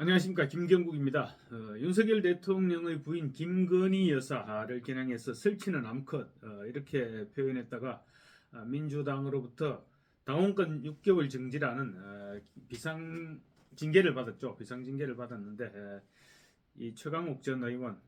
안녕하십니까, 김경국입니다. 윤석열 대통령의 부인 김건희 여사를 겨냥해서 설치는 암컷, 이렇게 표현했다가 민주당으로부터 당원권 6개월 정지라는 비상징계를 받았죠. 비상징계를 받았는데 이 최강욱 전 의원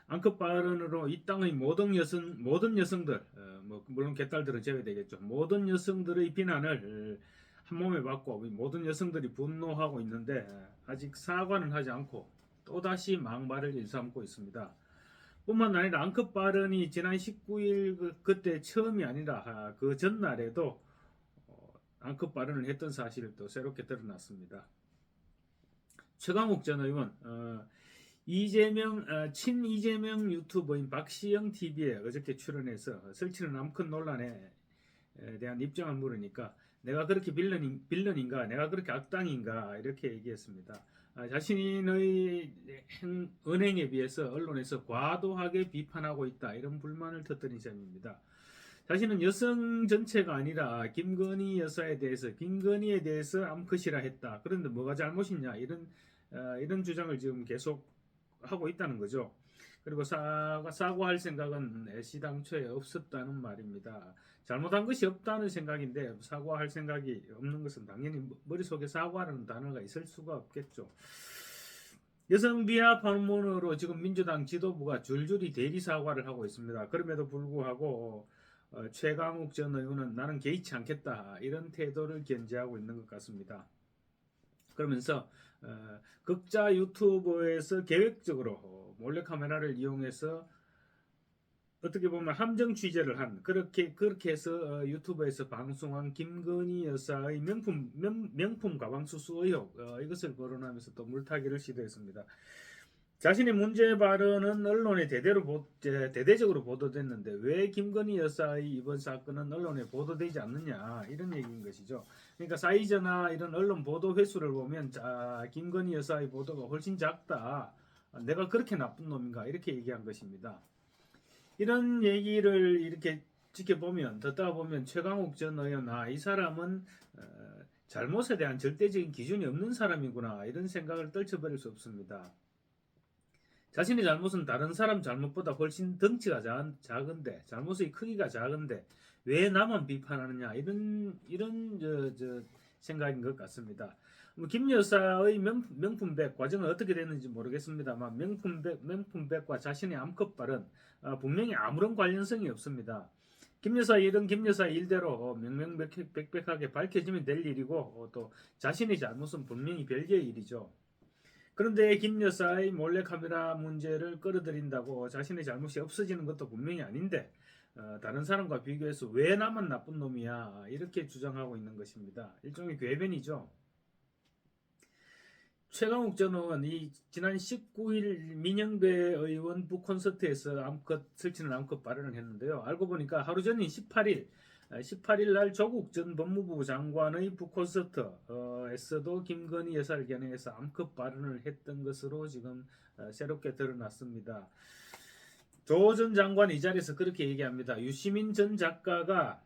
암컷 발언으로 이 땅의 모든 여성들, 뭐 물론 개딸들은 제외되겠죠. 모든 여성들의 비난을 한 몸에 받고 모든 여성들이 분노하고 있는데 아직 사과는 하지 않고 또다시 막말을 일삼고 있습니다. 뿐만 아니라 암컷 발언이 지난 19일 그때 처음이 아니라 그 전날에도 암컷 발언을 했던 사실이 또 새롭게 드러났습니다. 최강욱 전 의원, 친 이재명 유튜버인 박시영 TV에 어저께 출연해서 설치는 암컷 논란에 대한 입장을 물으니까 내가 그렇게 빌런인가, 내가 그렇게 악당인가 이렇게 얘기했습니다. 자신의 언행에 비해서 언론에서 과도하게 비판하고 있다 이런 불만을 터뜨린 셈입니다. 자신은 여성 전체가 아니라 김건희에 대해서 암컷이라 했다. 그런데 뭐가 잘못이냐 이런 주장을 지금 계속 하고 있다는 거죠. 그리고 사과할 생각은 애시당초에 없었다는 말입니다. 잘못한 것이 없다는 생각인데 사과할 생각이 없는 것은 당연히 머릿속에 사과라는 단어가 있을 수가 없겠죠. 여성 비하 방문으로 지금 민주당 지도부가 줄줄이 대리 사과를 하고 있습니다. 그럼에도 불구하고 최강욱 전 의원은 나는 개의치 않겠다 이런 태도를 견지하고 있는 것 같습니다. 그러면서 극자 유튜버에서 계획적으로 몰래카메라를 이용해서 어떻게 보면 함정 취재를 한 그렇게 해서 유튜브에서 방송한 김건희 여사의 명품 가방 수수 의혹 이것을 거론하면서 또 물타기를 시도했습니다. 자신의 문제 발언은 언론에 대대적으로 보도됐는데 왜 김건희 여사의 이번 사건은 언론에 보도되지 않느냐 이런 얘기인 것이죠. 그러니까 사이저나 이런 언론 보도 횟수를 보면 김건희 여사의 보도가 훨씬 작다. 내가 그렇게 나쁜 놈인가 이렇게 얘기한 것입니다. 이런 얘기를 이렇게 지켜보면 듣다 보면 최강욱 전 의원 이 사람은 잘못에 대한 절대적인 기준이 없는 사람이구나 이런 생각을 떨쳐버릴 수 없습니다. 자신의 잘못은 다른 사람 잘못보다 훨씬 덩치가 작은데 잘못의 크기가 작은데 왜 나만 비판하느냐 이런 생각인 것 같습니다. 김 여사의 명품백 과정은 어떻게 됐는지 모르겠습니다만 명품백과 자신의 암컷 발언 분명히 아무런 관련성이 없습니다. 김 여사의 일대로 명명백백하게 밝혀지면 될 일이고 또 자신의 잘못은 분명히 별개의 일이죠. 그런데 김 여사의 몰래카메라 문제를 끌어들인다고 자신의 잘못이 없어지는 것도 분명히 아닌데 다른 사람과 비교해서 왜 나만 나쁜 놈이야 이렇게 주장하고 있는 것입니다. 일종의 궤변이죠. 최강욱 전 의원이 지난 19일 민영배 의원 북콘서트에서 설치는 암컷 발언을 했는데요. 알고 보니까 하루 전인 18일 날 조국 전 법무부 장관의 북콘서트에서도 김건희 여사를 겨냥해서 암컷 발언을 했던 것으로 지금 새롭게 드러났습니다. 조 전 장관이 이 자리에서 그렇게 얘기합니다. 유시민 전 작가가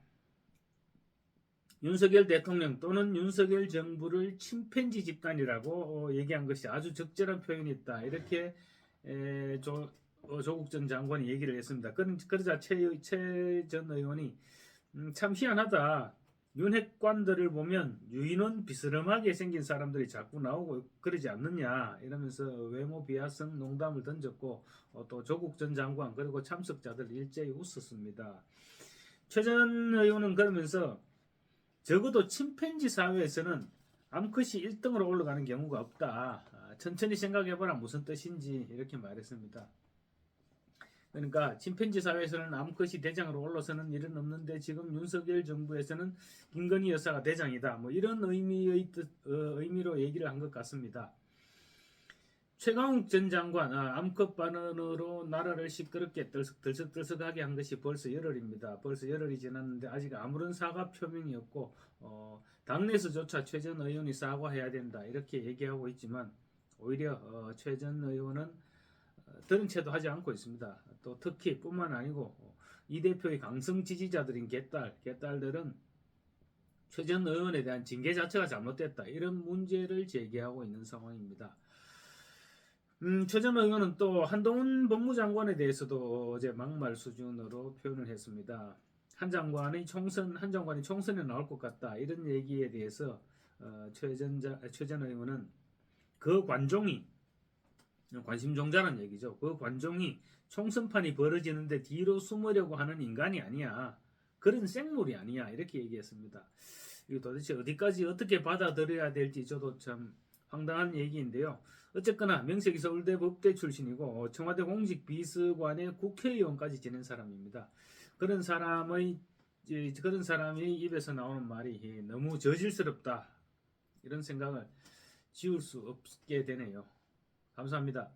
윤석열 대통령 또는 윤석열 정부를 침팬지 집단이라고 얘기한 것이 아주 적절한 표현이다. 이렇게 조국 전 장관이 얘기를 했습니다. 그러자 최 전 의원이 참 희한하다. 윤핵관들을 보면 유인원 비스름하게 생긴 사람들이 자꾸 나오고 그러지 않느냐 이러면서 외모 비하성 농담을 던졌고 또 조국 전 장관 그리고 참석자들 일제히 웃었습니다. 최 전 의원은 그러면서 적어도 침팬지 사회에서는 암컷이 1등으로 올라가는 경우가 없다. 천천히 생각해보라 무슨 뜻인지 이렇게 말했습니다. 그러니까 침팬지 사회에서는 암컷이 대장으로 올라서는 일은 없는데 지금 윤석열 정부에서는 김건희 여사가 대장이다. 뭐 이런 의미로 얘기를 한 것 같습니다. 최강욱 전 장관 암컷 발언으로 나라를 시끄럽게 들썩들썩하게 한 것이 벌써 열흘입니다. 벌써 열흘이 지났는데 아직 아무런 사과 표명이 없고 당내에서조차 최 전 의원이 사과해야 된다 이렇게 얘기하고 있지만 오히려 최 전 의원은 들은 채도 하지 않고 있습니다. 또 특히 뿐만 아니고 이 대표의 강성 지지자들인 개딸들은 최 전 의원에 대한 징계 자체가 잘못됐다 이런 문제를 제기하고 있는 상황입니다. 최재형 의원은 또 한동훈 법무장관에 대해서도 어제 막말 수준으로 표현을 했습니다. 한 장관이 총선에 나올 것 같다 이런 얘기에 대해서 최전 의원은 그 관종이 관심종자란 얘기죠. 그 관종이 총선판이 벌어지는데 뒤로 숨으려고 하는 인간이 아니야. 그런 생물이 아니야. 이렇게 얘기했습니다. 이거 도대체 어디까지 어떻게 받아들여야 될지 저도 참 황당한 얘기인데요. 어쨌거나 명색이 서울대 법대 출신이고 청와대 공직비서관의 국회의원까지 지낸 사람입니다. 그런 사람의 그런 사람의 입에서 나오는 말이 너무 저질스럽다 이런 생각을 지울 수 없게 되네요. 감사합니다.